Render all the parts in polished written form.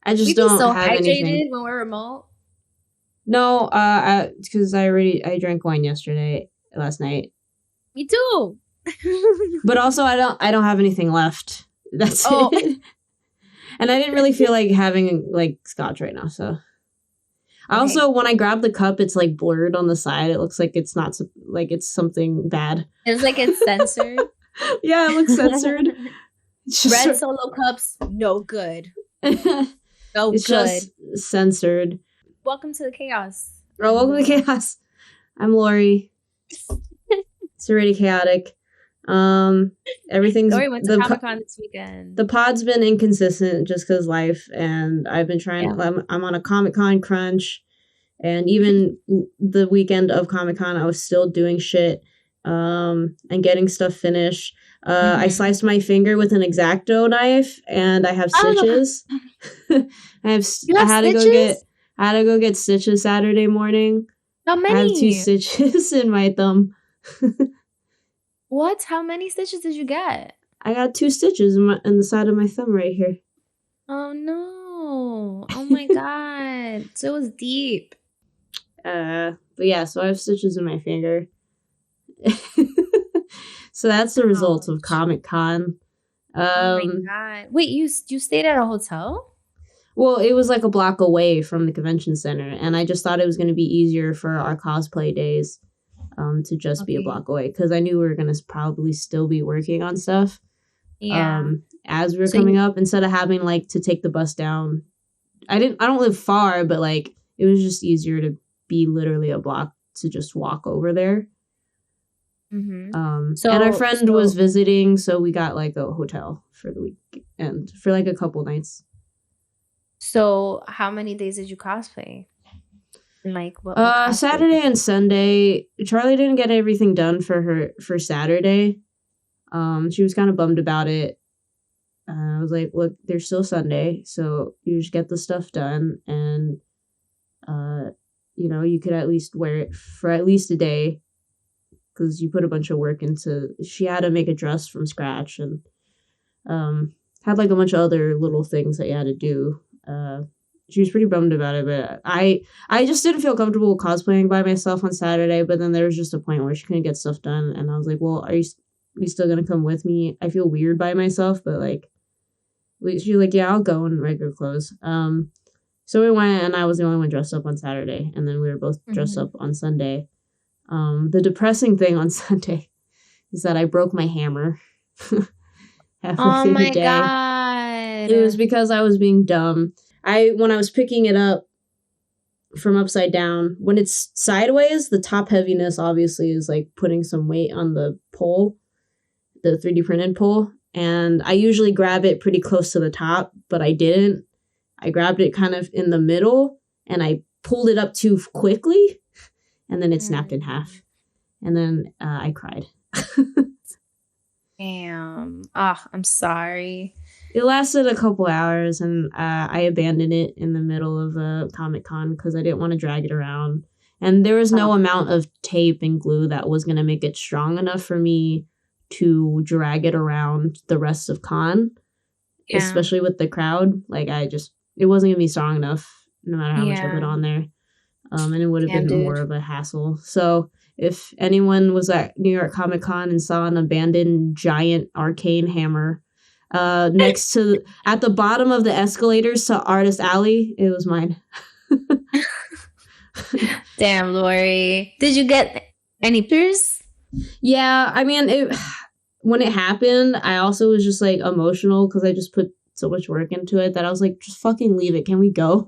I just We be don't so have anything. hydrated when we're remote. No, because I drank wine last night. Me too. But also I don't have anything left. That's it. And I didn't really feel like having like scotch right now, so. Okay. Also, when I grab the cup, it's like blurred on the side. It looks like it's not like it's something bad. It's like it's censored. Yeah, it looks censored. Red Solo cups, no good. No it's good. Just censored. Welcome to the chaos. Oh, welcome to the chaos. I'm Lorrie. It's already chaotic. Everything's Lorrie went to Comic-Con this weekend. The pod's been inconsistent just because life, and I've been trying. Yeah. I'm on a Comic-Con crunch, and even the weekend of Comic-Con, I was still doing shit, and getting stuff finished. I sliced my finger with an X-Acto knife, and I have stitches. I had to go get stitches Saturday morning. How many? I have 2 stitches in my thumb. What? How many stitches did you get? I got 2 stitches in the side of my thumb right here. Oh no! Oh my god! So it was deep. But yeah, so I have stitches in my finger. So that's the result of Comic-Con. Oh my god! Wait, you stayed at a hotel? Well, it was like a block away from the convention center, and I just thought it was going to be easier for our cosplay days. To just be a block away, because I knew we were gonna probably still be working on stuff. Yeah. As we were coming up, instead of having like to take the bus down, I don't live far, but like it was just easier to be literally a block to just walk over there. And our friend was visiting, so we got like a hotel for the weekend for like a couple nights. So how many days did you cosplay? Like what Saturday and Sunday. Charlie didn't get everything done for Saturday. She was kind of bummed about it. I was like, look, there's still Sunday, so you just get the stuff done, and you could at least wear it for at least a day, because you put a bunch of work into. She had to make a dress from scratch, and had like a bunch of other little things that you had to do. She was pretty bummed about it, but I just didn't feel comfortable cosplaying by myself on Saturday. But then there was just a point where she couldn't get stuff done, and I was like, well, are you still gonna come with me? I feel weird by myself, but like, she's like, yeah, I'll go in regular clothes. So we went, and I was the only one dressed up on Saturday, and then we were both dressed up on Sunday. The depressing thing on Sunday is that I broke my hammer. Oh my god! It was because I was being dumb. When I was picking it up from upside down, when it's sideways, the top heaviness obviously is like putting some weight on the pole, the 3D printed pole. And I usually grab it pretty close to the top, but I didn't. I grabbed it kind of in the middle, and I pulled it up too quickly, and then it snapped in half. And then I cried. Damn. I'm sorry. It lasted a couple hours, and I abandoned it in the middle of a Comic-Con because I didn't want to drag it around. And there was no amount of tape and glue that was going to make it strong enough for me to drag it around the rest of con, especially with the crowd. Like, it wasn't going to be strong enough no matter how much I put on there. And it would have been more of a hassle. So if anyone was at New York Comic-Con and saw an abandoned giant arcane hammer next to at the bottom of the escalators to Artist Alley, it was mine. Damn, Lorrie. Did you get any pictures? Yeah, I mean, when it happened, I also was just like emotional because I just put so much work into it that I was like, just fucking leave it. Can we go?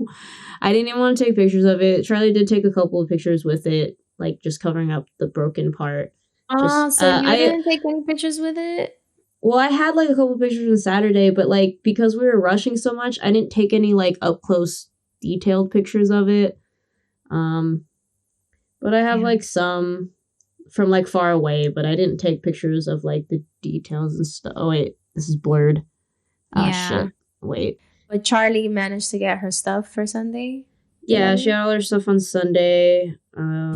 I didn't even want to take pictures of it. Charlie did take a couple of pictures with it, like just covering up the broken part. So you didn't take any pictures with it? Well, I had like a couple pictures on Saturday, but like because we were rushing so much, I didn't take any like up close detailed pictures of it. But I have like some from like far away, but I didn't take pictures of like the details and stuff. Oh wait, this is blurred. Shit. Wait. But Charlie managed to get her stuff for Sunday? Yeah, she got all her stuff on Sunday.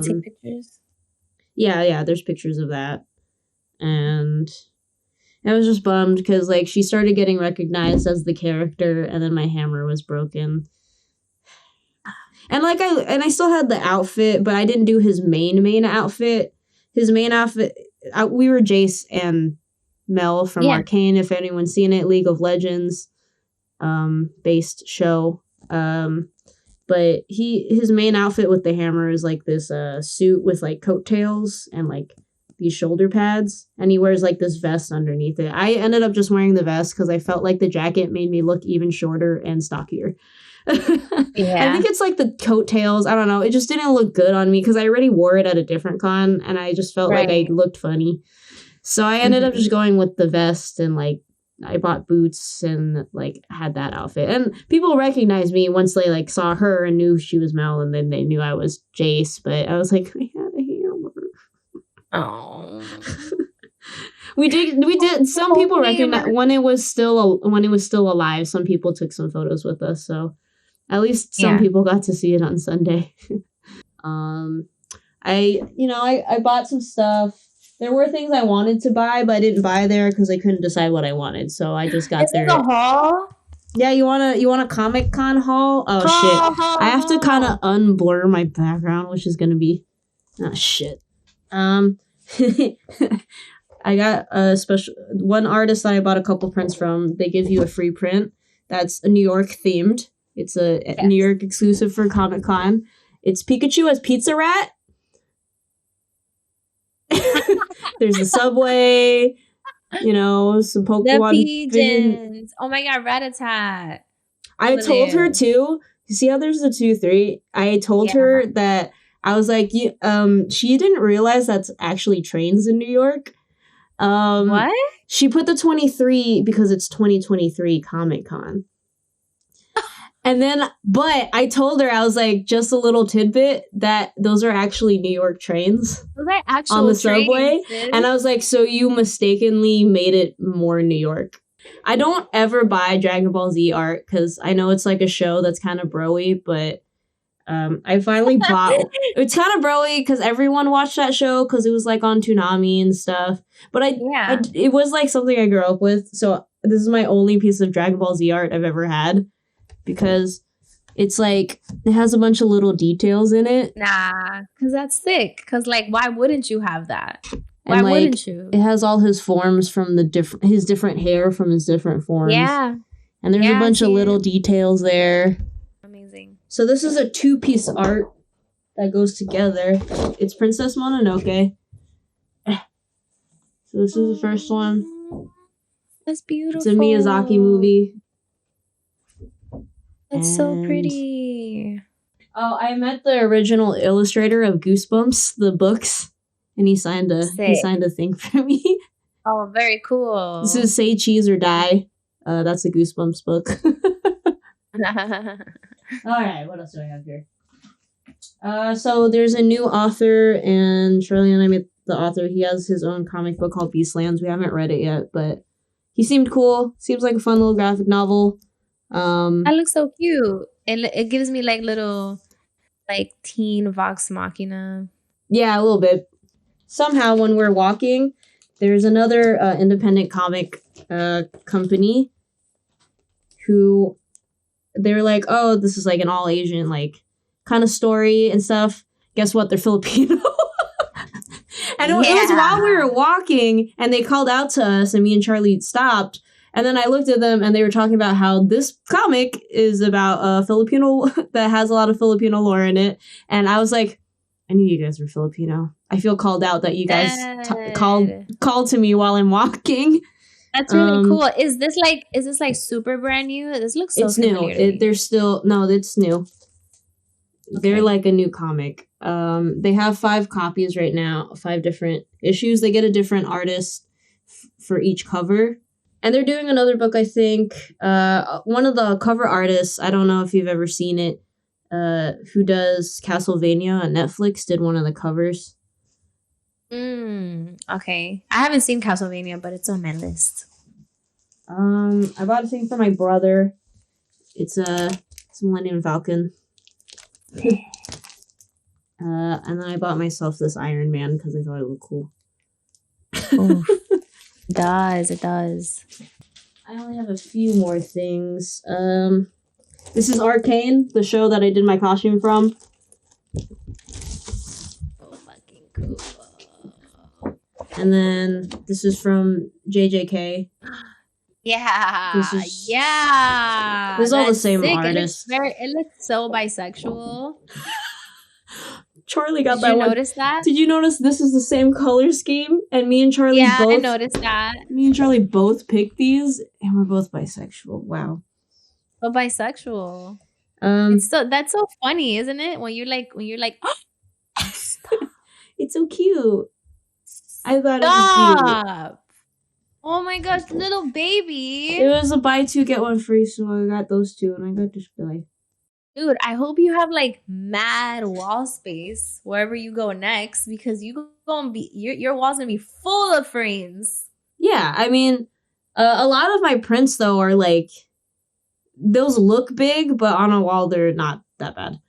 Take pictures? Yeah, there's pictures of that. And I was just bummed because like she started getting recognized as the character, and then my hammer was broken. And like I still had the outfit, but I didn't do his main outfit. His main outfit, we were Jace and Mel from Arcane. If anyone's seen it, League of Legends, based show. But his main outfit with the hammer is like this suit with like coattails and like these shoulder pads, and he wears like this vest underneath it. I ended up just wearing the vest because I felt like the jacket made me look even shorter and stockier. I think it's like the coattails. I don't know. It just didn't look good on me because I already wore it at a different con, and I just felt like I looked funny. So I ended up just going with the vest, and like I bought boots and like had that outfit. And people recognized me once they like saw her and knew she was Mel, and then they knew I was Jace. But I was like, I had a hammer. Oh. We did. Some people recognize when it was still alive. Some people took some photos with us, so at least some people got to see it on Sunday. I bought some stuff. There were things I wanted to buy, but I didn't buy there because I couldn't decide what I wanted. So I just got there. Is this a haul? Yeah, you want a Comic Con haul? Oh shit! I have to kind of unblur my background, which is gonna be shit. I got a special one artist that I bought a couple prints from. They give you a free print that's New York themed. It's a New York exclusive for Comic Con. It's Pikachu as Pizza Rat. There's the subway, some Pokemon. The pigeons. Oh my god, Rat-a-tat. I told her too. You see how there's the 2-3? I told her that I was like, she didn't realize that's actually trains in New York. What? She put the 23 because it's 2023 Comic Con. And then, but I told her, I was like, just a little tidbit that those are actually New York trains. Those are actual on the trains, subway. Sis. And I was like, so you mistakenly made it more New York. I don't ever buy Dragon Ball Z art because I know it's like a show that's kind of bro-y, but I finally bought. It's kind of bro-y because everyone watched that show because it was like on Toonami and stuff. But it was like something I grew up with. So this is my only piece of Dragon Ball Z art I've ever had. Because it's like, it has a bunch of little details in it. Nah, because that's sick. Because, like, why wouldn't you have that? Why and, like, wouldn't you? It has all his forms from his different hair from his different forms. Yeah. And there's a bunch of little details there. Amazing. So this is a 2-piece art that goes together. It's Princess Mononoke. So this is the first one. That's beautiful. It's a Miyazaki movie. It's so pretty. Oh, I met the original illustrator of Goosebumps, the books, and he signed a thing for me. Oh, very cool. This is Say Cheese or Die. That's a Goosebumps book. All right, what else do I have here? So there's a new author, and Charlie and I met the author. He has his own comic book called Beastlands. We haven't read it yet, but he seemed cool. Seems like a fun little graphic novel. That looks so cute. It gives me like little like teen Vox Machina. Yeah, a little bit. Somehow when we're walking, there's another independent comic company who they're like, oh, this is like an all Asian like kind of story and stuff. Guess what? They're Filipino. And it was while we were walking and they called out to us and me and Charlie stopped. And then I looked at them and they were talking about how this comic is about a Filipino that has a lot of Filipino lore in it. And I was like, I knew you guys were Filipino. I feel called out that you guys called to me while I'm walking. That's really cool. Is this like super brand new? This looks so it's new. It's new. Okay. They're like a new comic. They have 5 copies right now, 5 different issues. They get a different artist for each cover. And they're doing another book, I think. One of the cover artists, I don't know if you've ever seen it, who does Castlevania on Netflix, did one of the covers. Okay. I haven't seen Castlevania, but it's on my list. I bought a thing for my brother. It's Millennium Falcon. And then I bought myself this Iron Man because I thought it looked cool. It does. I only have a few more things. This is Arcane, the show that I did my costume from. Oh, fucking cool. And then this is from JJK. Yeah. This is That's all the same sick. artist. It looks so bisexual. Charlie got Did that you one. notice that? Did you notice this is the same color scheme? And me and Charlie Yeah, both. I noticed that. Me and Charlie both picked these, and we're both bisexual. Wow. But bisexual. That's so funny, isn't it? When you're like, oh, it's so cute. I thought it was cute. stop. Oh my gosh, little baby. It was a buy two get one free, so I got those two, and I got display. Dude, I hope you have like mad wall space wherever you go next, because you gonna be your wall's gonna be full of frames. Yeah, I mean, a lot of my prints though are like, those look big, but on a wall they're not that bad.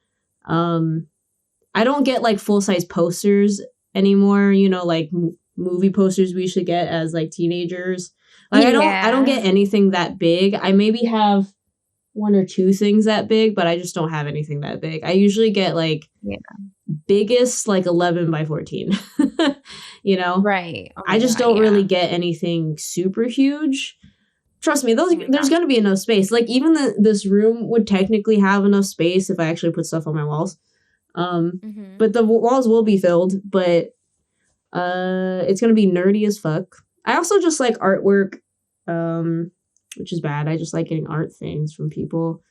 I don't get like full size posters anymore. You know, like movie posters we should get as like teenagers. Like I don't get anything that big. I maybe have one or two things that big, but I just don't have anything that big. I usually get like biggest like 11 by 14. You know, right? Oh I just don't really get anything super huge. Trust me, there's gonna be enough space. Like even this room would technically have enough space if I actually put stuff on my walls. But the walls will be filled. But it's gonna be nerdy as fuck. I also just like artwork, which is bad. I just like getting art things from people.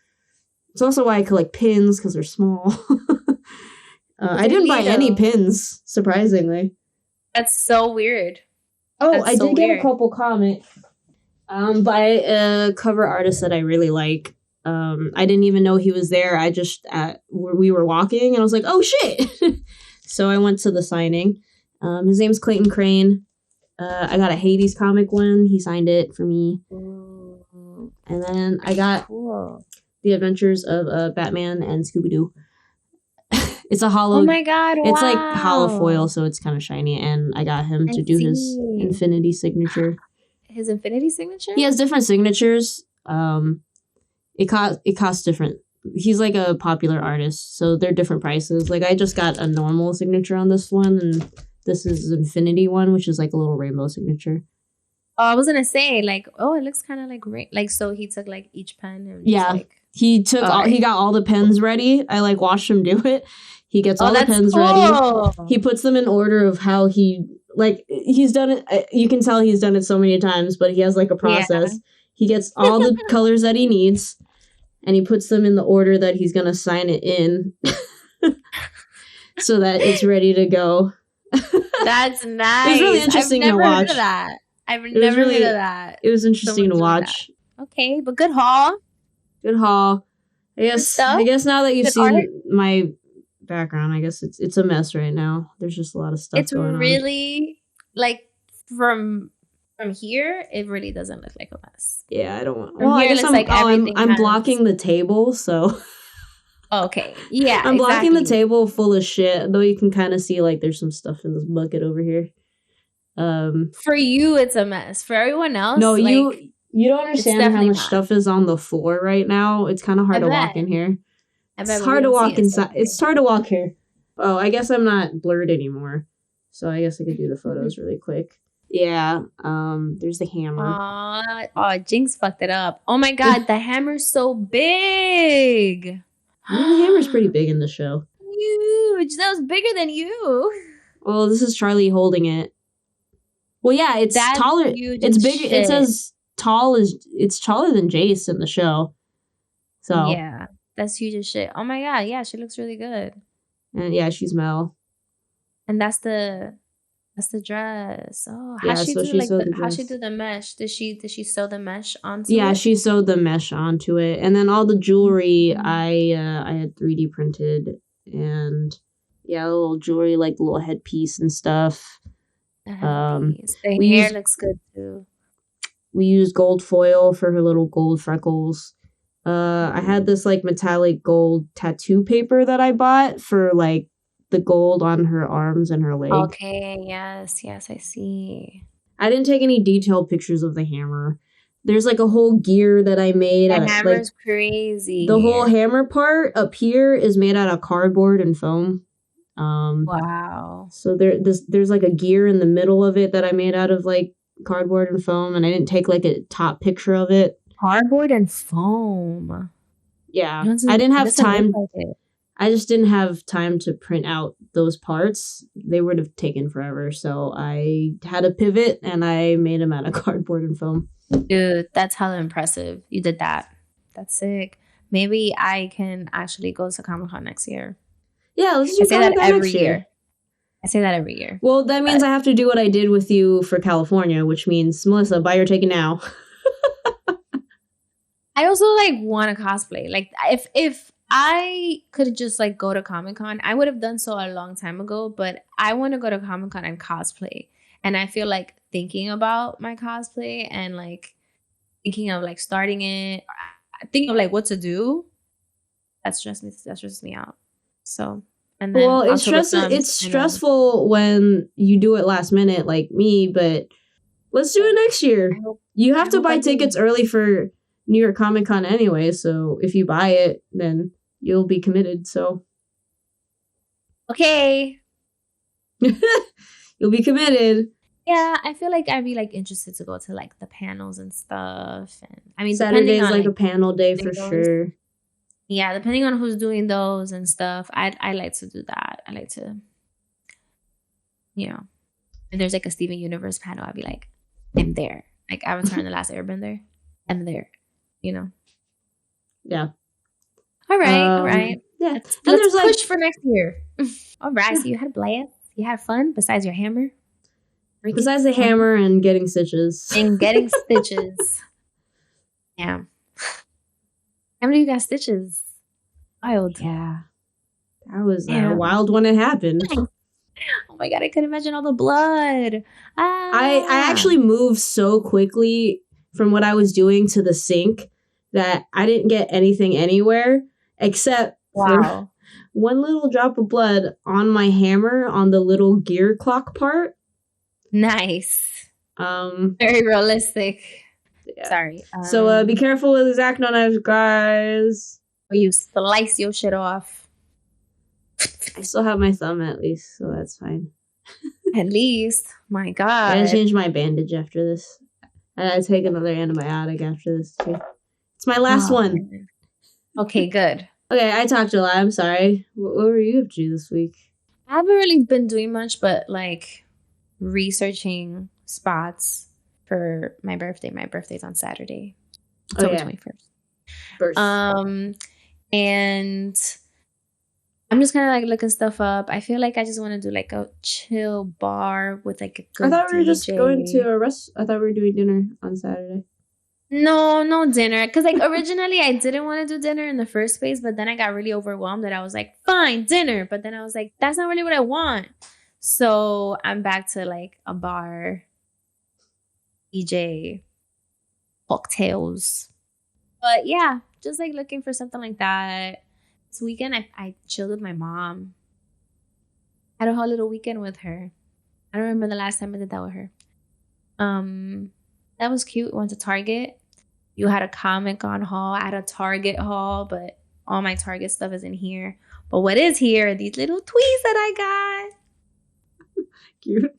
It's also why I collect pins, because they're small. I didn't buy any pins, surprisingly. That's so weird. Oh, I did get a couple comics by a cover artist that I really like. I didn't even know he was there. We were walking and I was like, oh shit. So I went to the signing. His name's Clayton Crane. I got a Hades comic one. He signed it for me. Ooh. And then I got The Adventures of Batman and Scooby-Doo. It's a hollow. Oh my god! It's like hollow foil, so it's kind of shiny. And I got him to do his infinity signature. His infinity signature? He has different signatures. It costs different. He's like a popular artist, so they're different prices. Like I just got a normal signature on this one, and this is infinity one, which is like a little rainbow signature. Oh, I was gonna say like, oh, it looks kind of like so he took like each pen and he took he got all the pens ready. I like watched him do it. He gets all the pens ready. He puts them in order of how he's done it. You can tell he's done it so many times, but he has like a process. Yeah. He gets all the colors that he needs, and he puts them in the order that he's gonna sign it in, so that it's ready to go. That's nice. It was really interesting to watch. I've never heard of that. It was interesting to watch. Okay, but good haul. Good haul. I guess now that you've seen my background, I guess it's a mess right now. There's just a lot of stuff going on. It's really like from here, it really doesn't look like a mess. Yeah, I don't want. Well, I guess I'm blocking the table, so. Okay. Yeah. I'm blocking the table full of shit, though you can kind of see like there's some stuff in this bucket over here. For you, it's a mess. For everyone else, no, you don't understand how much stuff is on the floor right now. It's kind of hard to walk in here. It's hard to walk inside. It's hard to walk here. Oh, I guess I'm not blurred anymore, so I guess I could do the photos really quick. Yeah. There's the hammer. Oh, Jinx fucked it up. Oh my god, the hammer's so big. The hammer's pretty big in the show. Huge. That was bigger than you. Well, this is Charlie holding it. Well, yeah, it's taller. It's big. Shit. It says it's taller than Jace in the show. So yeah, that's huge as shit. Oh my god, yeah, she looks really good. And yeah, she's Mel. And that's the dress. Oh, how'd she do the mesh? Did she sew the mesh onto it? Yeah, it? she sewed the mesh onto it. And then all the jewelry I had 3D printed, and yeah, a little jewelry, like the little headpiece and stuff. The hair looks good too. We used gold foil for her little gold freckles. I had this like metallic gold tattoo paper that I bought for like the gold on her arms and her leg. Okay, yes, I see. I didn't take any detailed pictures of the hammer. There's like a whole gear that I made. The hammer's crazy. The whole hammer part up here is made out of cardboard and foam. Wow. So there's like a gear in the middle of it that I made out of like cardboard and foam, and I didn't take like a top picture of it. Cardboard and foam. Yeah, I didn't have time. I just didn't have time to print out those parts. They would have taken forever. So I had a pivot and I made them out of cardboard and foam. Dude, that's hella impressive. You did that. That's sick. Maybe I can actually go to Comic-Con next year. Yeah, let's do that every year. I say that every year. Well, that means I have to do what I did with you for California, which means, Melissa, buy your ticket now. I also like want to cosplay. Like if I could just like go to Comic-Con, I would have done so a long time ago, but I want to go to Comic-Con and cosplay. And I feel like thinking about my cosplay and like thinking of like starting it, thinking of like what to do, that stresses me out. So, and then well, it's stressful when you do it last minute like me, but let's do it next year. You have to buy tickets early for New York Comic Con anyway, so if you buy it, then you'll be committed. So, okay. You'll be committed. Yeah, I feel like I'd be like interested to go to like the panels and stuff. And I mean, Saturday's like a panel day for sure. Yeah, depending on who's doing those and stuff, I like to do that. I like to, you know, if there's like a Steven Universe panel, I'd be like, I'm there. Like Avatar and the Last Airbender, I'm there. You know. Yeah. All right. Yeah. Let's push for next year. All right. Yeah. So you had a blast. You had fun besides your hammer. Besides the hammer and getting stitches. Yeah. How many of you got stitches? Wild. Yeah. That was wild when it happened. Oh my God, I could imagine all the blood. I actually moved so quickly from what I was doing to the sink that I didn't get anything anywhere except for one little drop of blood on my hammer on the little gear clock part. Nice. Very realistic. Yeah. Sorry. So be careful with X-Acto knives, guys. Or you slice your shit off. I still have my thumb at least, so that's fine. At least. My God. I gotta change my bandage after this. I gotta take another antibiotic after this too. It's my last one. Man. Okay, good. Okay, I talked a lot. I'm sorry. What were you up to this week? I haven't really been doing much, but like researching spots for my birthday. My birthday's on Saturday, October 21st. And I'm just kind of like looking stuff up. I feel like I just want to do like a chill bar with like a good I thought we were just DJ. going to a I thought we were doing dinner on Saturday. No dinner. Because like originally I didn't want to do dinner in the first place, but then I got really overwhelmed that I was like, fine, dinner. But then I was like, that's not really what I want. So I'm back to like a bar, DJ, cocktails. But yeah, just like looking for something like that. This weekend I chilled with my mom. Had a whole little weekend with her. I don't remember the last time I did that with her. That was cute. We went to Target. You had a Comic-Con haul. I had a Target haul, but all my Target stuff is in here. But what is here are these little tweezers that I got. Cute.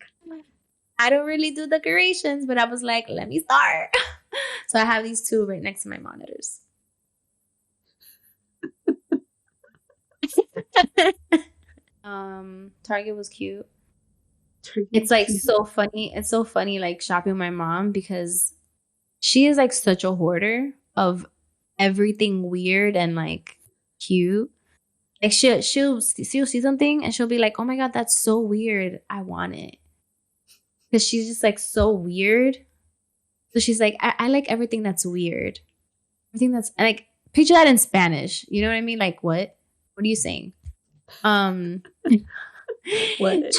I don't really do decorations, but I was like, let me start. So I have these two right next to my monitors. Target was cute. It's like so funny. It's so funny like shopping with my mom because she is like such a hoarder of everything weird and like cute. Like she'll see something and she'll be like, oh my God, that's so weird. I want it. Because she's just like so weird. So she's like, I like everything that's weird. Everything that's like, picture that in Spanish. You know what I mean? Like what? What are you saying? What?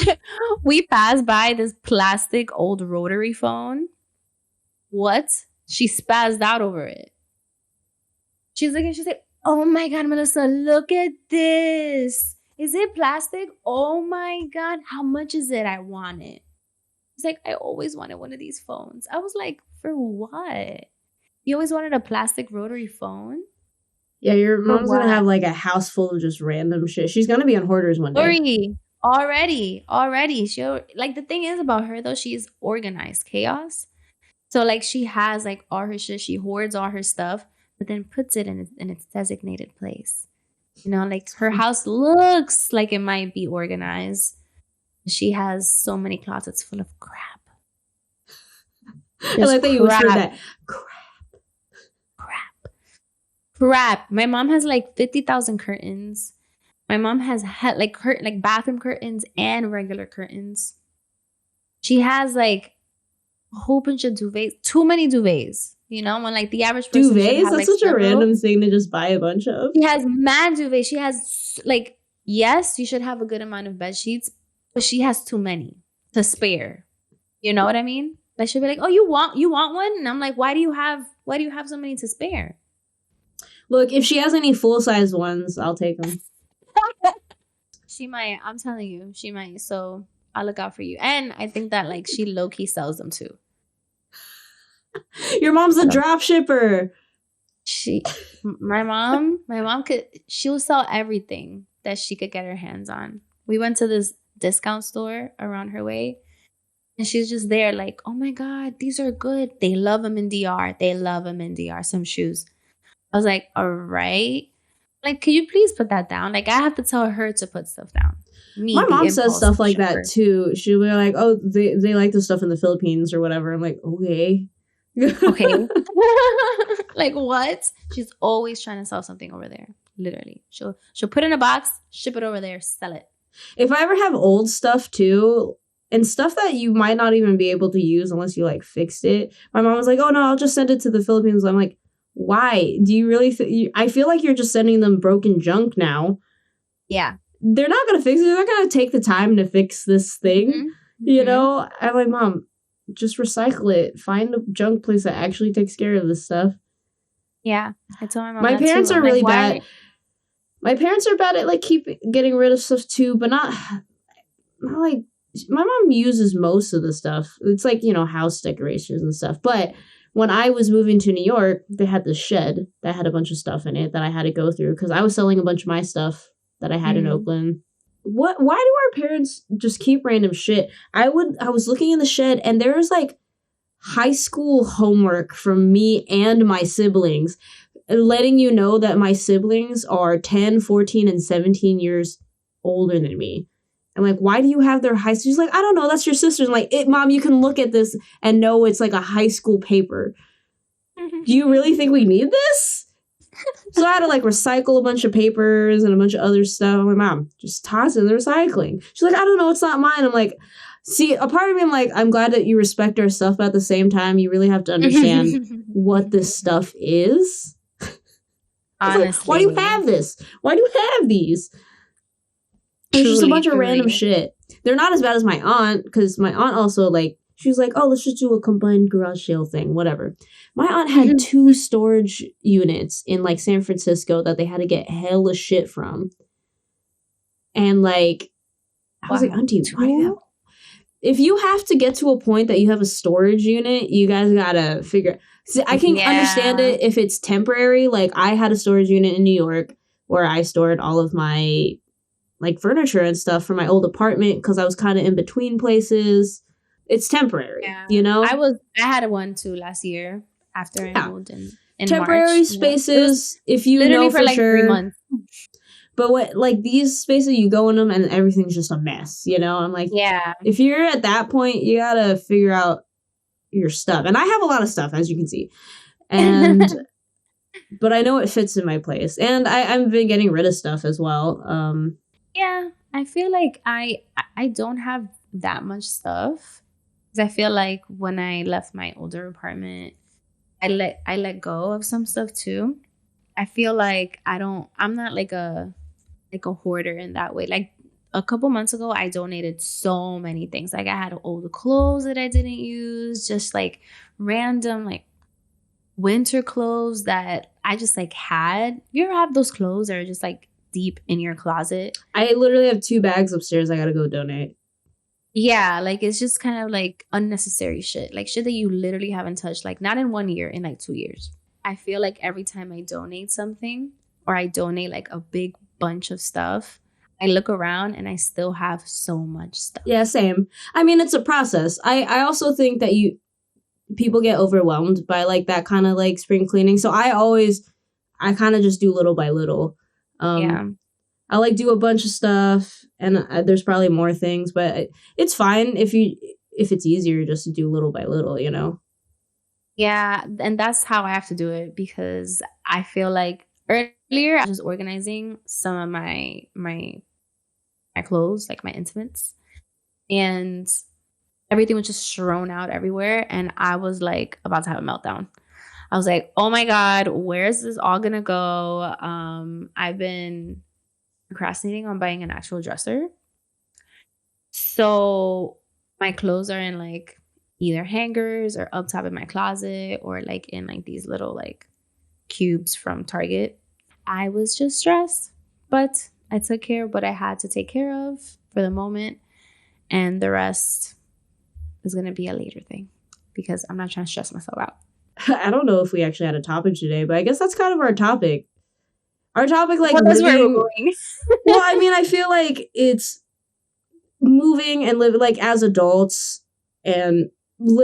We passed by this plastic old rotary phone. What? She spazzed out over it. She's looking, she's like, oh my God, Melissa, look at this. Is it plastic? Oh my God. How much is it? I want it. She's like, I always wanted one of these phones. I was like, for what? You always wanted a plastic rotary phone? Yeah, your mom's going to have like a house full of just random shit. She's going to be on Hoarders one day. Already. She, like, the thing is about her, though, she's organized chaos. So, like, she has, like, all her shit. She hoards all her stuff, but then puts it in its designated place. You know, like, her house looks like it might be organized. She has so many closets full of crap. I like that you whispered that. Crap. My mom has, like, 50,000 curtains. My mom has like bathroom curtains and regular curtains. She has, like, a whole bunch of duvets. Too many duvets. You know, when, like, the average person duvets? Have, that's like, such a random thing to just buy a bunch of. She has mad duvets. She has, like, yes, you should have a good amount of bed sheets, but she has too many to spare. You know what I mean? Like, she'll be like, "Oh, you want one?" And I'm like, "Why do you have so many to spare?" Look, if she has any full-size ones, I'll take them. She might. I'm telling you, she might. So I'll look out for you. And I think that, like, she low-key sells them too. Your mom's a drop shipper. My mom she'll sell everything that she could get her hands on. We went to this discount store around her way, and she's just there like, "Oh my God, these are good. They love them in DR. Some shoes." I was like, "All right. Like, could you please put that down?" Like, I have to tell her to put stuff down. My mom says stuff like that too. She'll be like, "Oh, they like the stuff in the Philippines or whatever." I'm like, okay. Okay. Like, what? She's always trying to sell something over there. Literally. She'll put it in a box, ship it over there, sell it. If I ever have old stuff too, and stuff that you might not even be able to use unless you, like, fixed it, my mom was like, "Oh no, I'll just send it to the Philippines." I'm like, why? Do you really I feel like you're just sending them broken junk now. Yeah. They're not going to fix it. They're not going to take the time to fix this thing. Mm-hmm. You know? I'm like, Mom, just recycle it. Find a junk place that actually takes care of this stuff. Yeah. I told my mom My parents are really bad. My parents are bad at, like, getting rid of stuff too, but not like, my mom uses most of the stuff. It's like, you know, house decorations and stuff. But when I was moving to New York, they had this shed that had a bunch of stuff in it that I had to go through because I was selling a bunch of my stuff that I had in Oakland. Why do our parents just keep random shit? I was looking in the shed and there was, like, high school homework from me and my siblings, letting you know that my siblings are 10, 14, and 17 years older than me. I'm like, why do you have their high school? She's like, I don't know, that's your sister's. I'm like, Mom, you can look at this and know it's like a high school paper. Do you really think we need this? So I had to, like, recycle a bunch of papers and a bunch of other stuff. I'm like, Mom, just toss it in the recycling. She's like, I don't know, it's not mine. I'm like, see, a part of me, I'm like, I'm glad that you respect our stuff, but at the same time, you really have to understand what this stuff is. Honestly. Like, why do you have this? Why do you have these? It's just a bunch of random shit. They're not as bad as my aunt, because my aunt also, like, she was like, oh, let's just do a combined garage sale thing, whatever. My aunt had 2 storage units in, like, San Francisco that they had to get hella shit from. And, like, I was like, Auntie, why do you have... If you have to get to a point that you have a storage unit, you guys gotta figure... See, I can understand it if it's temporary. Like, I had a storage unit in New York where I stored all of my, like, furniture and stuff for my old apartment because I was kind of in between places. It's temporary, you know? I had one too last year after I moved in temporary March, spaces, if you know for like sure. 3 months. But what, like, these spaces, you go in them and everything's just a mess, you know? I'm like, if you're at that point, you gotta figure out your stuff. And I have a lot of stuff, as you can see. And but I know it fits in my place. And I've been getting rid of stuff as well. Yeah, I feel like I don't have that much stuff. Because I feel like when I left my older apartment, I let go of some stuff too. I feel like I'm not like a hoarder in that way. Like a couple months ago, I donated so many things. Like I had old clothes that I didn't use, just like random like winter clothes that I just like had. You ever have those clothes that are just like deep in your closet? I literally have 2 bags upstairs I gotta go donate. Yeah, like it's just kind of like unnecessary shit. Like shit that you literally haven't touched, like not in 1 year, in like 2 years. I feel like every time I donate something or I donate like a big bunch of stuff, I look around and I still have so much stuff. Yeah, same. I mean, it's a process. I also think that people get overwhelmed by like that kind of like spring cleaning. So I kind of just do little by little. Yeah. I like do a bunch of stuff, and there's probably more things, but it's fine if it's easier just to do little by little, you know. Yeah, and that's how I have to do it because I feel like earlier I was just organizing some of my clothes, like my intimates, and everything was just thrown out everywhere, and I was like about to have a meltdown. I was like, "Oh my god, where is this all gonna go?" I've been procrastinating on buying an actual dresser, so my clothes are in like either hangers or up top in my closet or like in like these little like cubes from Target. I was just stressed, but I took care of what I had to take care of for the moment, and the rest is going to be a later thing because I'm not trying to stress myself out. I don't know if we actually had a topic today, but I guess that's kind of our topic. Our topic, like, well, that's where we're going. Well, I mean, I feel like it's moving and living like as adults, and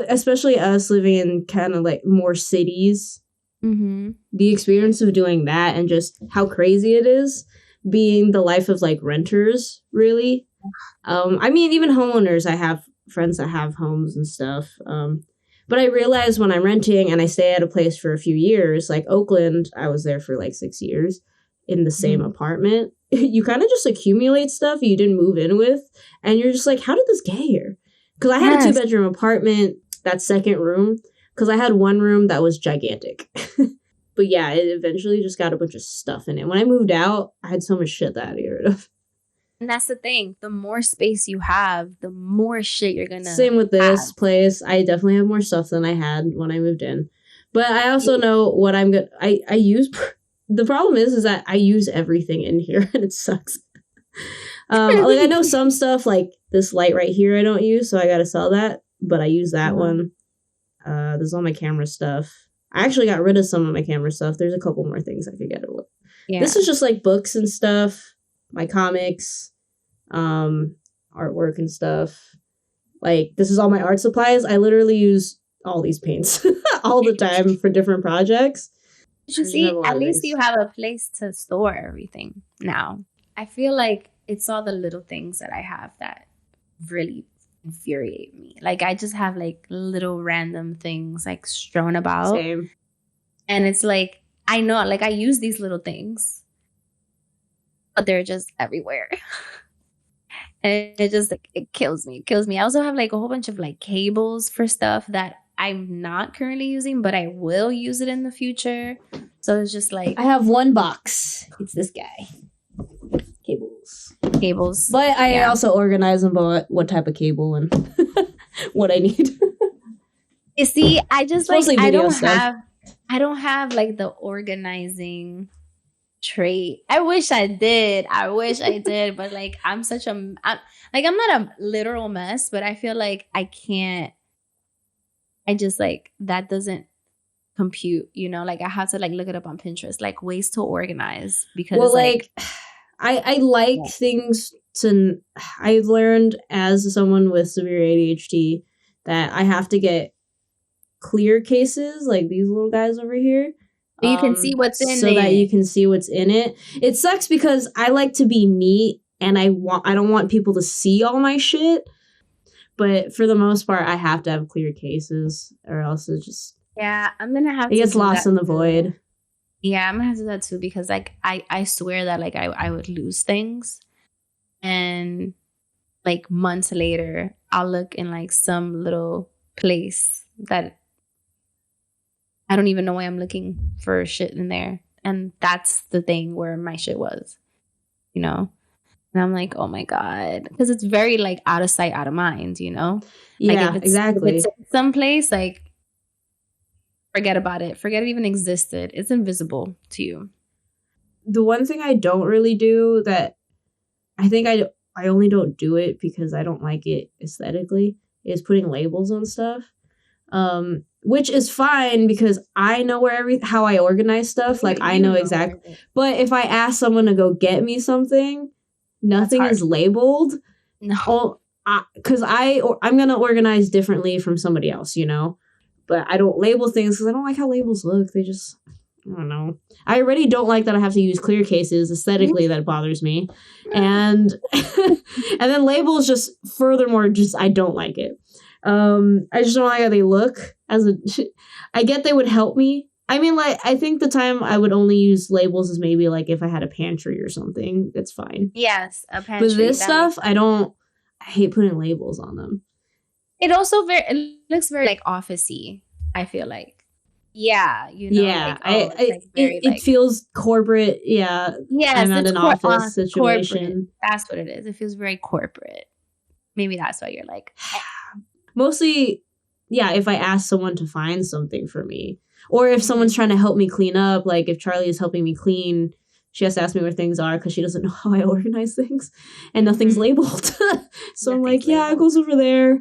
especially us living in kind of like more cities. Mm-hmm. The experience of doing that and just how crazy it is being the life of like renters, really. I mean, even homeowners, I have friends that have homes and stuff. But I realized when I'm renting and I stay at a place for a few years, like Oakland, I was there for like 6 years in the same apartment. You kind of just accumulate stuff you didn't move in with, and you're just like, how did this get here? Because I had a 2-bedroom apartment, that second room, because I had one room that was gigantic. But yeah, it eventually just got a bunch of stuff in it. When I moved out, I had so much shit that I had to get rid of. And that's the thing. The more space you have, the more shit you're gonna Same with this place. I definitely have more stuff than I had when I moved in. But I also know what I'm gonna I use. The problem is that I use everything in here and it sucks. Like I know some stuff like this light right here I don't use, so I gotta sell that. But I use that one. There's all my camera stuff. I actually got rid of some of my camera stuff. There's a couple more things I could get rid of. Yeah. This is just like books and stuff, my comics, artwork and stuff. Like this is all my art supplies. I literally use all these paints all the time for different projects. You see, at least you have a place to store everything now. I feel like it's all the little things that I have that really infuriate me. Like I just have like little random things like strewn about. Same. And it's like, I know, like I use these little things, but they're just everywhere. And it just like, it kills me. I also have like a whole bunch of like cables for stuff that I'm not currently using, but I will use it in the future. So it's just like, I have one box. It's this guy. Cables. But I also organize them by what type of cable and what I need. You see, I just like I don't have like the organizing trait. I wish I did, but like I'm not a literal mess, but I feel like I can't. I just like that doesn't compute, you know, like I have to like look it up on Pinterest, like ways to organize because I like things to. I learned as someone with severe ADHD that I have to get clear cases like these little guys over here. You can see what's in it. So that you can see what's in it. It sucks because I like to be neat and I don't want people to see all my shit. But for the most part, I have to have clear cases or else it just... Yeah, I'm going to have to... It gets lost in the void. Yeah, I'm going to have to do that too because like I swear that like I would lose things. And like months later, I'll look in like some little place that I don't even know why I'm looking for shit in there. And that's the thing where my shit was, you know? And I'm like, oh my God. Because it's very like out of sight, out of mind, you know? Yeah, like exactly. If it's someplace, like, forget about it. Forget it even existed. It's invisible to you. The one thing I don't really do that I think I only don't do it because I don't like it aesthetically, is putting labels on stuff. Which is fine because I know how I organize stuff. Like I know exactly. But if I ask someone to go get me something, nothing is labeled. No. Because I'm gonna organize differently from somebody else, you know. But I don't label things because I don't like how labels look. They just, I don't know. I already don't like that I have to use clear cases. Aesthetically, that bothers me. And and then labels just furthermore, just I don't like it. I just don't like how they look. I get they would help me. I mean, like, I think the time I would only use labels is maybe like if I had a pantry or something. It's fine. Yes, a pantry. But this stuff, I hate putting labels on them. It also it looks very like office-y, I feel like. Yeah, you know. Yeah, like, it feels corporate. Yeah, yes, I'm at an office situation. Corporate. That's what it is. It feels very corporate. Maybe that's why you're like. Mostly, yeah, if I ask someone to find something for me, or if someone's trying to help me clean up, like if Charlie is helping me clean, she has to ask me where things are because she doesn't know how I organize things, and nothing's labeled. So I'm like, yeah, it goes over there.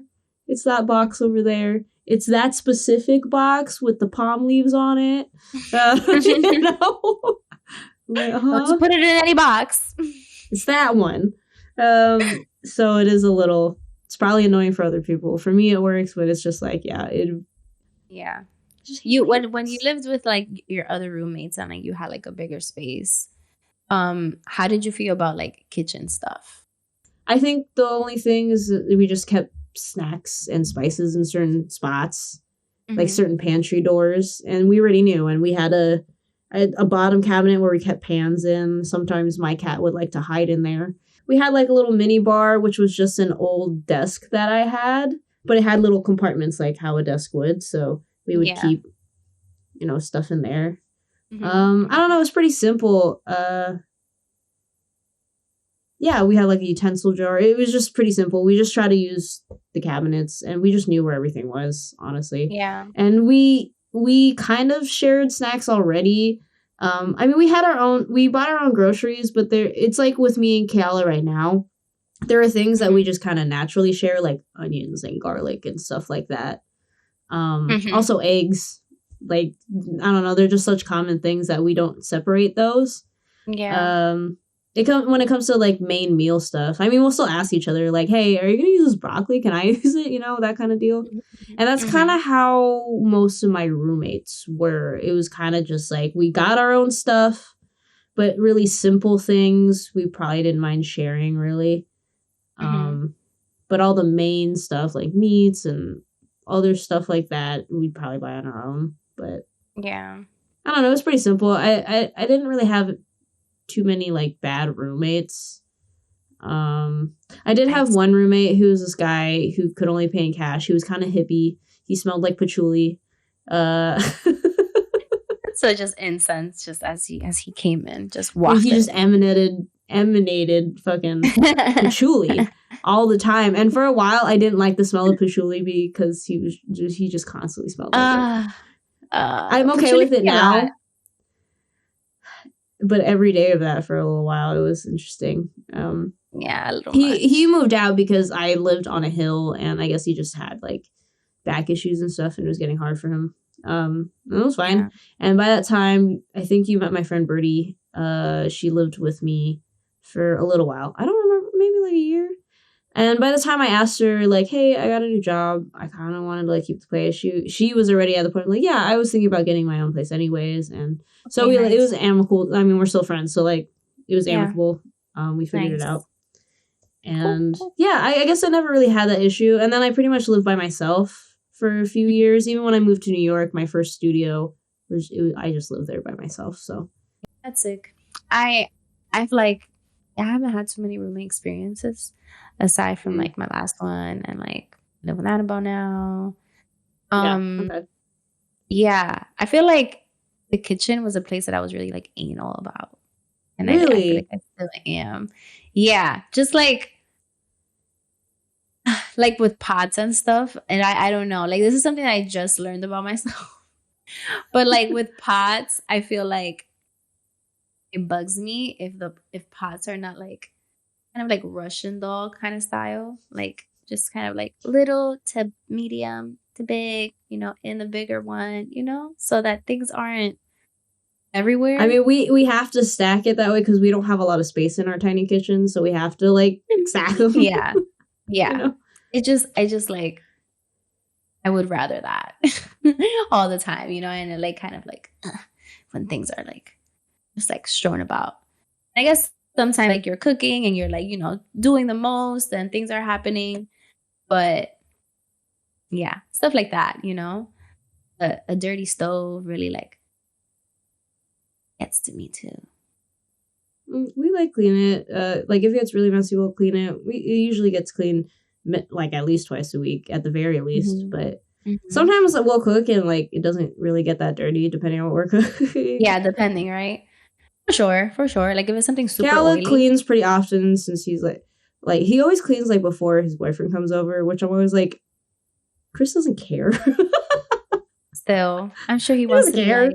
It's that box over there. It's that specific box with the palm leaves on it. You know? Like, don't put it in any box. It's that one. So it is a little... It's probably annoying for other people. For me, it works, but it's just like, yeah. When you lived with like your other roommates and like you had like a bigger space, how did you feel about like kitchen stuff? I think the only thing is that we just kept snacks and spices in certain spots, like certain pantry doors, and we already knew. And we had a bottom cabinet where we kept pans in. Sometimes my cat would like to hide in there. We had like a little mini bar, which was just an old desk that I had, but it had little compartments like how a desk would. So we would keep, you know, stuff in there. I don't know. It was pretty simple. Yeah, we had like a utensil jar. It was just pretty simple. We just tried to use the cabinets and we just knew where everything was, honestly. Yeah. And we kind of shared snacks already. I mean, we bought our own groceries, but it's like with me and Kayla right now, there are things that we just kind of naturally share, like onions and garlic and stuff like that. Also eggs, like, I don't know, they're just such common things that we don't separate those. Yeah. When it comes to like main meal stuff, I mean, we'll still ask each other like, hey, are you gonna use this broccoli? Can I use it? You know, that kind of deal. And that's kind of how most of my roommates were. It was kind of just like we got our own stuff, but really simple things we probably didn't mind sharing really. But all the main stuff like meats and other stuff like that, we'd probably buy on our own. But yeah, I don't know, it was pretty simple. I didn't really have too many like bad roommates. I did have one roommate who was this guy who could only pay in cash. He was kind of hippie. He smelled like patchouli. So just incense, just as he came in, just walked. He just emanated fucking patchouli all the time. And for a while, I didn't like the smell of patchouli because he just constantly smelled like it. I'm okay with it now. But every day of that for a little while, it was interesting. Yeah, a little he moved out because I lived on a hill, and I guess he just had like back issues and stuff, and it was getting hard for him. It was fine. Yeah. And by that time, I think you met my friend Birdie. She lived with me for a little while. I don't remember, maybe like a year. And by the time I asked her, like, hey, I got a new job, I kind of wanted to like keep the place. She was already at the point of, like, yeah, I was thinking about getting my own place anyways. And so it was amicable. I mean, we're still friends, so like it was amicable. We figured it out. And yeah, I guess I never really had that issue. And then I pretty much lived by myself for a few years. Even when I moved to New York, my first studio, I just lived there by myself. So that's sick. I haven't had too many roommate experiences aside from like my last one and like live with Annabelle now. Yeah, I feel like the kitchen was a place that I was really like anal about. And really? I feel like I still am. Yeah, just like with pots and stuff. And I don't know, like this is something I just learned about myself. But like with pots, I feel like it bugs me if pots are not like kind of like Russian doll kind of style, like just kind of like little to medium to big, you know, in the bigger one, you know, so that things aren't everywhere. I mean, we have to stack it that way because we don't have a lot of space in our tiny kitchen, so we have to like stack them. Yeah. Yeah. You know? I just like, I would rather that all the time, you know, and it like kind of like when things are like just like strewn about. I guess sometimes like you're cooking and you're like, you know, doing the most and things are happening, but yeah, stuff like that, you know, a dirty stove really like gets to me too. We like clean it. Like if it gets really messy, we'll clean it. It usually gets cleaned like at least twice a week, at the very least. Mm-hmm. But sometimes we'll cook and like it doesn't really get that dirty, depending on what we're cooking. Yeah, depending, right? For sure. Like if it's something super oily. Cal cleans pretty often since he's like he always cleans like before his boyfriend comes over, which I'm always like, Chris doesn't care. Still, I'm sure he wants to care.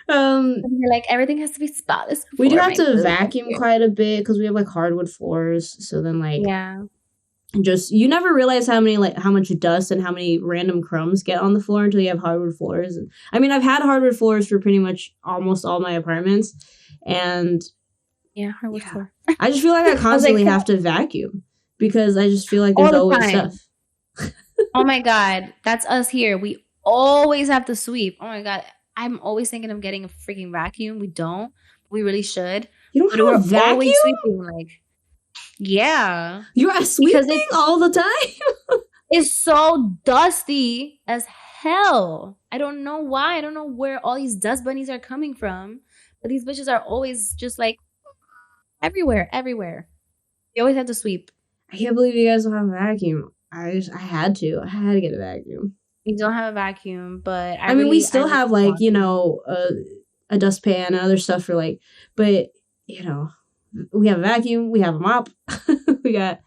You're like, everything has to be spotless. We do have to vacuum quite a bit because we have like hardwood floors. So then like, yeah, just you never realize how much dust and how many random crumbs get on the floor until you have hardwood floors. And I mean, I've had hardwood floors for pretty much almost all my apartments, and hardwood floor. I just feel like I constantly have to vacuum because I just feel like there's always stuff. Oh my God, that's us here. We always have to sweep. Oh my God, I'm always thinking of getting a freaking vacuum. We don't. We really should. You don't have a vacuum? Always sweeping, like, yeah. You are sweeping all the time? It's so dusty as hell. I don't know why. I don't know where all these dust bunnies are coming from. But these bitches are always just like everywhere. You always have to sweep. I can't believe you guys don't have a vacuum. I had to get a vacuum. We don't have a vacuum, but I mean, we still have like, you know, a dustpan and other stuff for like, but you know, we have a vacuum, we have a mop, we have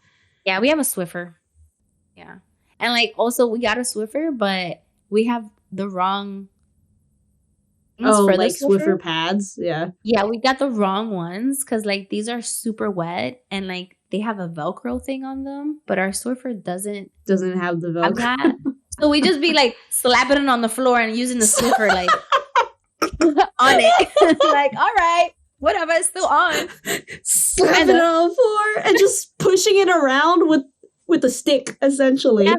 a Swiffer. Yeah. And like also we got a Swiffer, but we have the wrong for like Swiffer pads. Yeah. Yeah, we got the wrong ones because like these are super wet and like they have a Velcro thing on them, but our Swiffer doesn't have the Velcro. Have that. So we just be like slapping it on the floor and using the Swiffer like on it. Like, all right, whatever, it's still on. Slapping it on the floor and just pushing it around with a stick, essentially.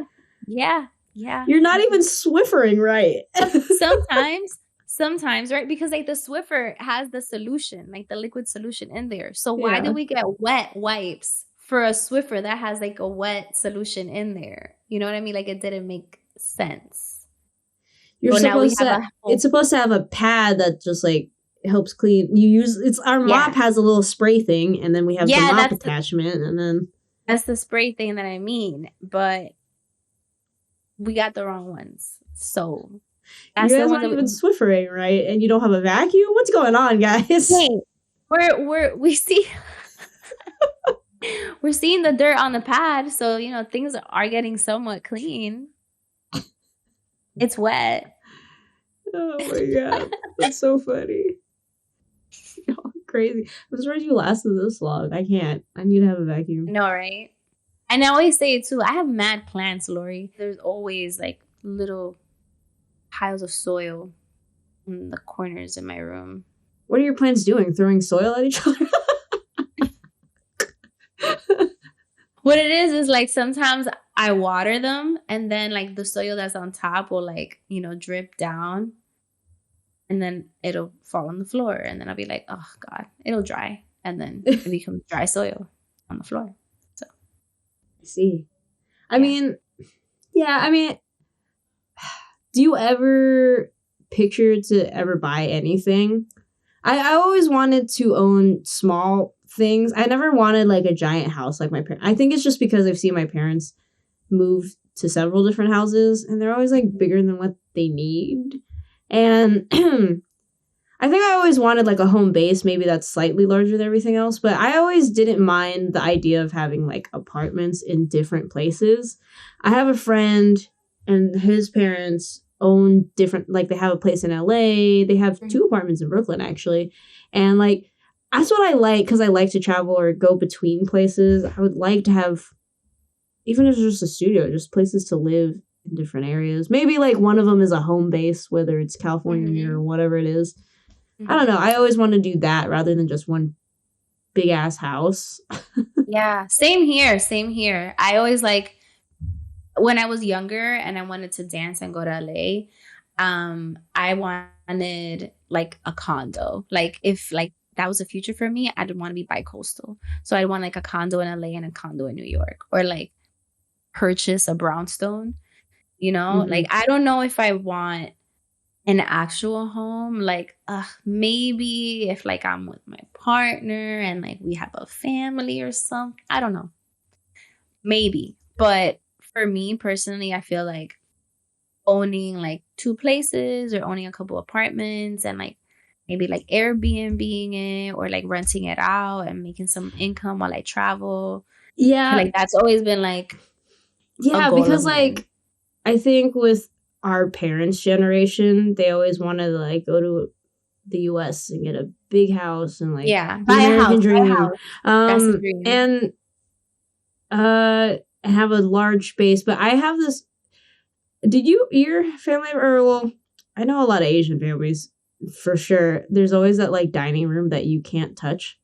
Yeah. You're not even Swiffering right. Sometimes, right? Because like the Swiffer has the solution, like the liquid solution in there. So why do we get wet wipes for a Swiffer that has like a wet solution in there? You know what I mean? Like it didn't make sense. It's supposed to have a pad that just like helps clean. Our mop has a little spray thing, and then we have the mop attachment, and then that's the spray thing that I mean. But we got the wrong ones, so. That's you guys aren't even Swiffering, right? And you don't have a vacuum? What's going on, guys? Hey, we're seeing the dirt on the pad, so you know things are getting somewhat clean. It's wet. Oh my God, that's so funny. Oh, crazy. I'm surprised you lasted this long. I can't. I need to have a vacuum. No, right? And I always say it too. I have mad plants, Lorrie. There's always like little piles of soil in the corners in my room. What are your plants doing? Throwing soil at each other? What it is like sometimes I water them and then like the soil that's on top will like, you know, drip down and then it'll fall on the floor and then I'll be like, oh God, it'll dry. And then it becomes dry soil on the floor. So I see. I mean, do you ever picture to ever buy anything? I always wanted to own small things. I never wanted like a giant house like my parents. I think it's just because I've seen my parents move to several different houses and they're always like bigger than what they need. And I think I always wanted like a home base, maybe that's slightly larger than everything else, but I always didn't mind the idea of having like apartments in different places. I have a friend and his parents own different, like they have a place in LA, they have 2 apartments in Brooklyn actually, and like that's what I like, because I like to travel or go between places. I would like to have, even if it's just a studio, just places to live in different areas. Maybe like one of them is a home base, whether it's California or whatever it is. I don't know. I always want to do that rather than just one big ass house. Yeah, same here. Same here. I always like, when I was younger and I wanted to dance and go to LA, I wanted like a condo. Like if like that was the future for me, I didn't want to be bi-coastal. So I want like a condo in LA and a condo in New York, or like purchase a brownstone, you know? Like I don't know if I want an actual home. Like maybe if like I'm with my partner and like we have a family or something. I don't know. Maybe. But for me personally, I feel like owning like 2 places or owning a couple apartments and like maybe like Airbnb-ing it or like renting it out and making some income while I travel. Yeah. Like that's always been like because like I think with our parents' generation, they always wanted to like go to the US and get a big house and like buy a house, dream. Buy a house. That's the dream. And have a large space. But I have this. Did your family, or well, I know a lot of Asian families for sure. There's always that like dining room that you can't touch.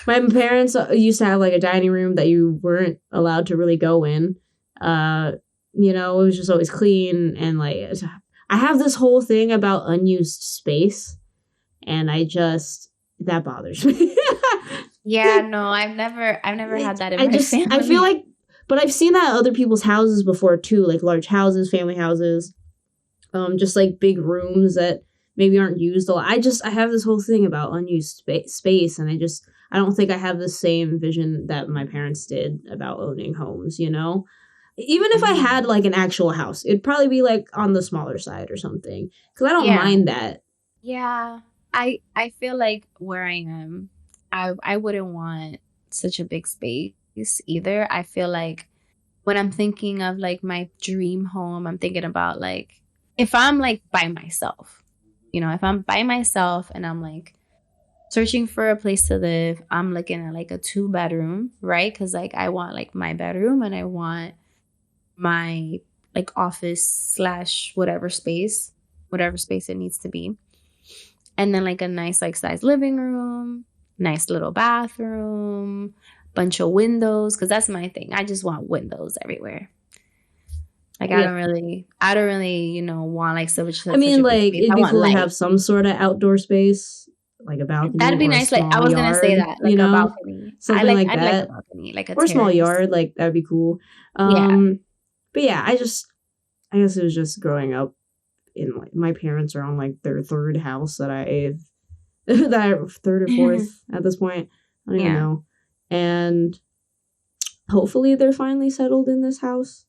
My parents used to have like a dining room that you weren't allowed to really go in. You know, it was just always clean, and like I have this whole thing about unused space, and that bothers me. Yeah, no, I've never had that in my family. I feel like, but I've seen that at other people's houses before too, like large houses, family houses, just like big rooms that maybe aren't used a lot. I have this whole thing about unused space, and I don't think I have the same vision that my parents did about owning homes, you know? Even if I had like an actual house, it'd probably be like on the smaller side or something, because I don't mind that. Yeah, I feel like where I am, I wouldn't want such a big space either. I feel like when I'm thinking of like my dream home, I'm thinking about like if I'm like by myself, you know, if I'm by myself and I'm like searching for a place to live, I'm looking at like a 2-bedroom, right? Because like I want like my bedroom and I want my like office / whatever space it needs to be. And then like a nice like size living room, nice little bathroom, bunch of windows, because that's my thing. I just want windows everywhere. Like I don't really, you know, want like so much. I mean, like it'd be cool to have some sort of outdoor space, like a balcony. That'd be nice. Like I was gonna say that, like, you know, a balcony, something like I'd that, like a balcony, like a or a small yard. Like that'd be cool. But yeah, I guess it was just growing up in like my parents are on like their 3rd house that that 3rd or 4th at this point. I don't even know. And hopefully they're finally settled in this house.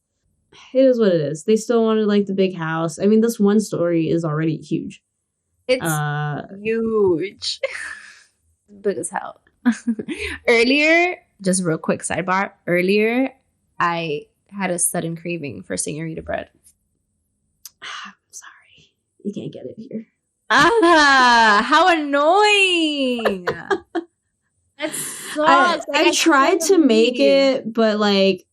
It is what it is. They still wanted like the big house. I mean, this one story is already huge. It's huge. Big as hell. Earlier, just real quick sidebar. Earlier, I had a sudden craving for Senorita bread. I'm sorry. You can't get it here. How annoying. That sucks. I tried to make it, but like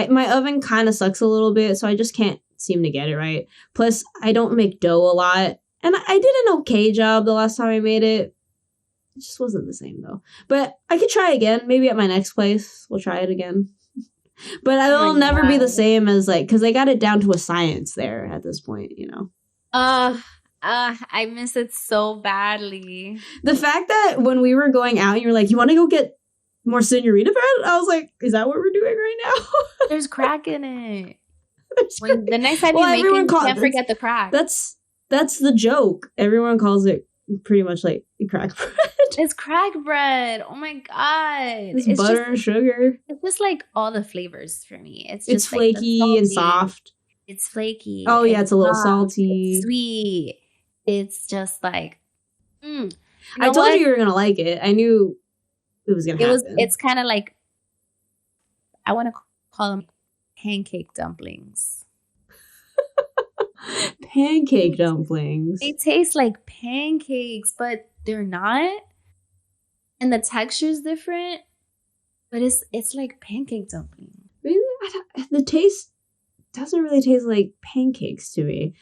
my oven kind of sucks a little bit, so I just can't seem to get it right. Plus, I don't make dough a lot, and I did an okay job the last time I made it. It just wasn't the same though. But I could try again. Maybe at my next place, we'll try it again. But it'll never be the same as like, because they got it down to a science there at this point, you know. I miss it so badly. The fact that when we were going out, you were like, "You want to go get more Senorita bread?" I was like, "Is that what we're doing right now?" There's crack in it. The next time you make it, you can't forget the crack. That's the joke. Everyone calls it pretty much like crack bread. It's crack bread. Oh my god! It's butter and sugar. It's just like all the flavors for me. It's just flaky like and soft. It's flaky. Oh yeah, it's a little salty. It's sweet. It's just like. I told you were gonna like it. I knew it was gonna happen. It's kind of like. I want to call them pancake dumplings. Pancake dumplings. They taste like pancakes, but they're not. And the texture's different, but it's like pancake dumpling. Really? The taste doesn't really taste like pancakes to me.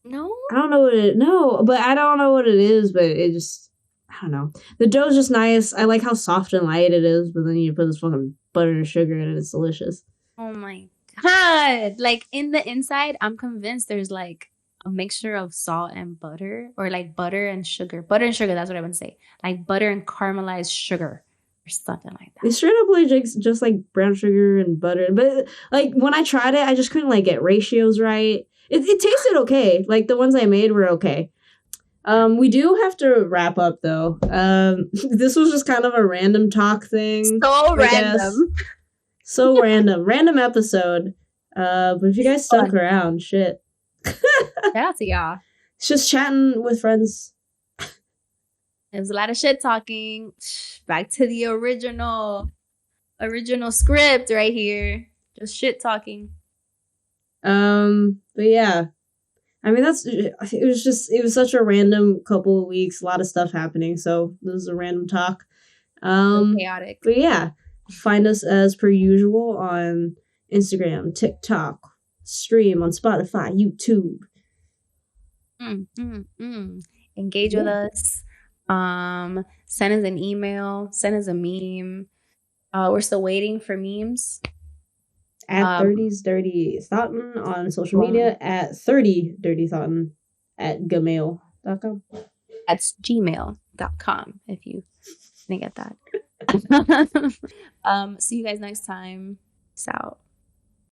No? I don't know what it... No, but I don't know what it is, but it just... I don't know. The dough's just nice. I like how soft and light it is, but then you put this fucking butter and sugar in it. It's delicious. Oh my God. Like, in the inside, I'm convinced there's like a mixture of salt and butter, or like butter and sugar. Butter and sugar, that's what I would say. Like butter and caramelized sugar or something like that. It's straight up like just like brown sugar and butter. But like when I tried it, I just couldn't like get ratios right. It tasted okay. Like the ones I made were okay. We do have to wrap up though. This was just kind of a random talk thing. So random. So random. Random episode. But if you guys stuck around, shit. Shout out to y'all. It's just chatting with friends. It was a lot of shit talking. Back to the original script right here. Just shit talking. But yeah. I mean, it was such a random couple of weeks, a lot of stuff happening, so this is a random talk. Chaotic. But yeah, find us as per usual on Instagram, TikTok, stream on Spotify, YouTube. Engage with us. Send us an email, send us a meme. We're still waiting for memes. At 30s Dirty Thoughtin on social media, at 30 Dirty Thoughtin at gmail.com. That's gmail.com if you didn't get that. See you guys next time. Peace out.